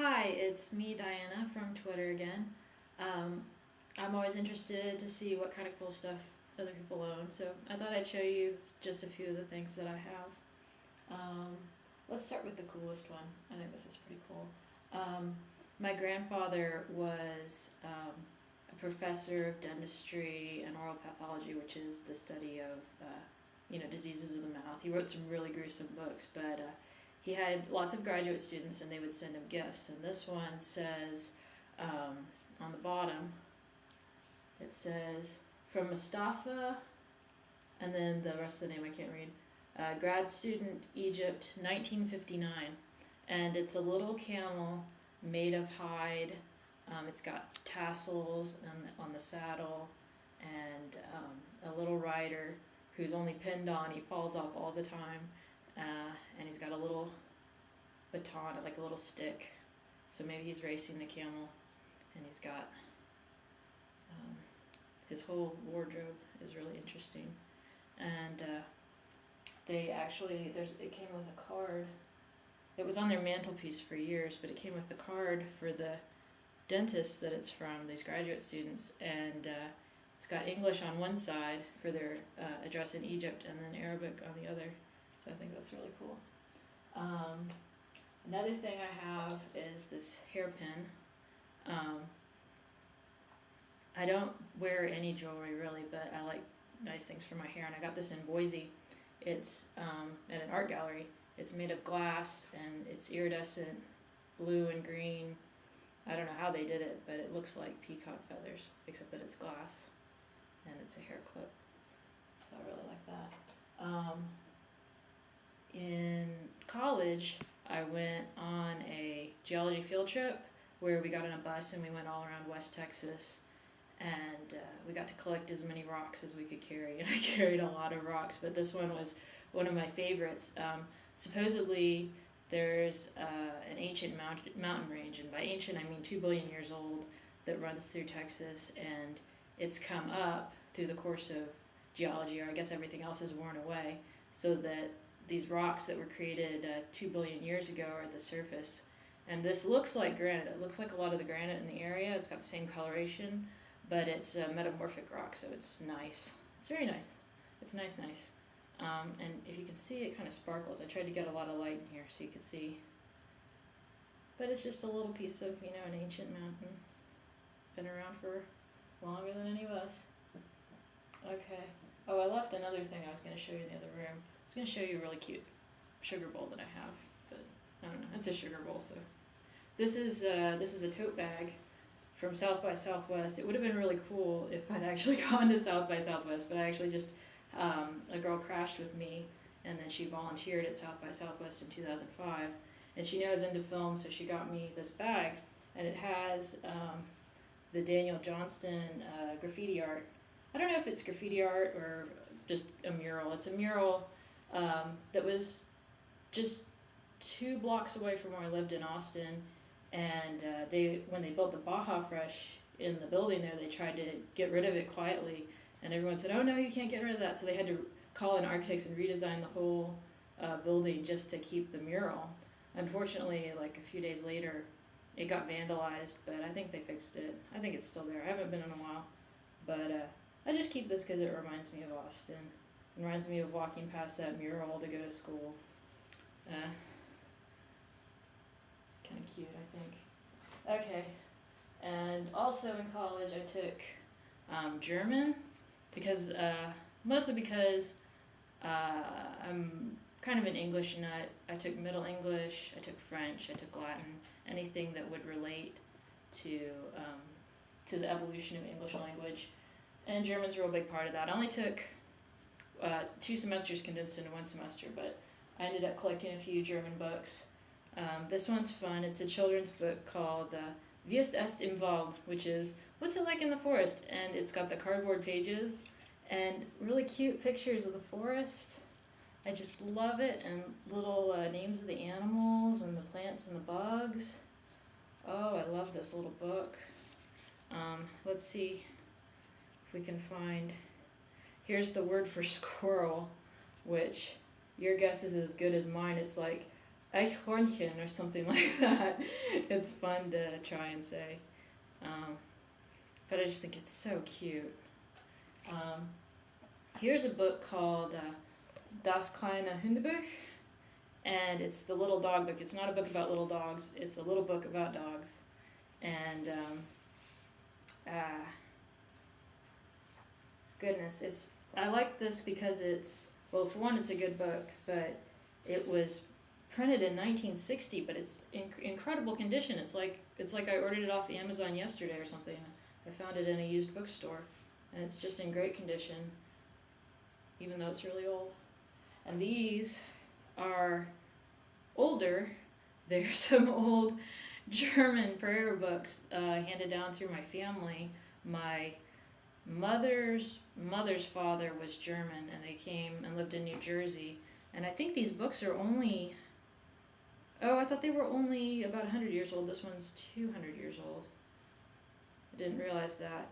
Hi, it's me, Diana, from Twitter again. Um, I'm always interested to see what kind of cool stuff other people own, so I thought I'd show you just a few of the things that I have. Um, let's start with the coolest one. I think this is pretty cool. My grandfather was a professor of dentistry and oral pathology, which is the study of diseases of the mouth. He wrote some really gruesome books, but he had lots of graduate students, and they would send him gifts. And this one says on the bottom, it says from Mustafa, and then the rest of the name I can't read. Grad student, Egypt, 1959, and it's a little camel made of hide. It's got tassels on the saddle, and a little rider who's only pinned on. He falls off all the time, and he's got a little baton, like a little stick. So maybe he's racing the camel, and he's got his whole wardrobe is really interesting. And it came with a card. It was on their mantelpiece for years, but it came with the card for the dentist that it's from, these graduate students, and it's got English on one side for their address in Egypt, and then Arabic on the other. So I think that's really cool. Another thing I have is this hairpin. I don't wear any jewelry really, but I like nice things for my hair, and I got this in Boise. It's at an art gallery. It's made of glass, and it's iridescent blue and green. I don't know how they did it, but it looks like peacock feathers, except that it's glass, and it's a hair clip. So I really like that. In college, I went on a geology field trip where we got on a bus and we went all around West Texas, and we got to collect as many rocks as we could carry, and I carried a lot of rocks, but this one was one of my favorites. Supposedly there's an ancient mountain range, and by ancient I mean 2 billion years old, that runs through Texas, and it's come up through the course of geology, or I guess everything else has worn away, so that these rocks that were created 2 billion years ago are at the surface. And this looks like granite. It looks like a lot of the granite in the area. It's got the same coloration, but it's a metamorphic rock, so it's nice. It's very nice. It's nice. And if you can see, it kind of sparkles. I tried to get a lot of light in here so you could see. But it's just a little piece of, an ancient mountain. Been around for longer than any of us. Okay. Oh, I left another thing I was going to show you in the other room. I was going to show you a really cute sugar bowl that I have, but I don't know. It's a sugar bowl, so. This is a tote bag from South by Southwest. It would have been really cool if I'd actually gone to South by Southwest, but I actually just, a girl crashed with me, and then she volunteered at South by Southwest in 2005, and she knows into film, so she got me this bag, and it has the Daniel Johnston graffiti art. I don't know if it's graffiti art or just a mural. It's a mural that was just 2 blocks away from where I lived in Austin, and when they built the Baja Fresh in the building there, they tried to get rid of it quietly, and everyone said, "Oh no, you can't get rid of that." So they had to call in architects and redesign the whole building just to keep the mural. Unfortunately, like a few days later, it got vandalized, but I think they fixed it. I think it's still there. I haven't been in a while, but I just keep this because it reminds me of Austin. It reminds me of walking past that mural to go to school. It's kind of cute, I think. Okay, and also in college I took German, because mostly because I'm kind of an English nut. I took Middle English, I took French, I took Latin, anything that would relate to the evolution of English language. And German's a real big part of that. I only took 2 semesters condensed into 1 semester, but I ended up collecting a few German books. This one's fun. It's a children's book called Wie ist es im Wald, which is what's it like in the forest, and it's got the cardboard pages and really cute pictures of the forest. I just love it, and little names of the animals and the plants and the bugs. Oh, I love this little book. Let's see if we can find. Here's the word for squirrel, which your guess is as good as mine. It's like Eichhornchen or something like that. It's fun to try and say. But I just think it's so cute. Here's a book called Das kleine Hundebuch, and it's the little dog book. It's not a book about little dogs, it's a little book about dogs. And goodness, I like this because well, for one, it's a good book, but it was printed in 1960, but it's in incredible condition. It's like I ordered it off Amazon yesterday or something. I found it in a used bookstore, and it's just in great condition, even though it's really old. And these are older. They're some old German prayer books handed down through my family. My mother's father was German, and they came and lived in New Jersey. And I think these books are only, I thought they were only about 100 years old. This one's 200 years old. I didn't realize that.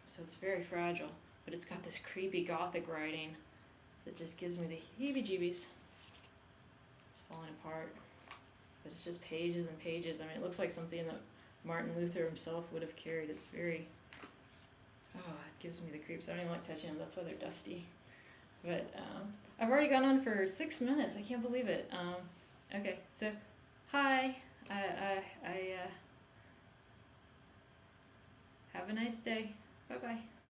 So it's very fragile, but it's got this creepy Gothic writing that just gives me the heebie-jeebies. It's falling apart, but it's just pages and pages. I mean, it looks like something that Martin Luther himself would have carried. It's very, it gives me the creeps. I don't even like touching them. That's why they're dusty. But I've already gone on for 6 minutes. I can't believe it. Okay, so hi. I have a nice day. Bye-bye.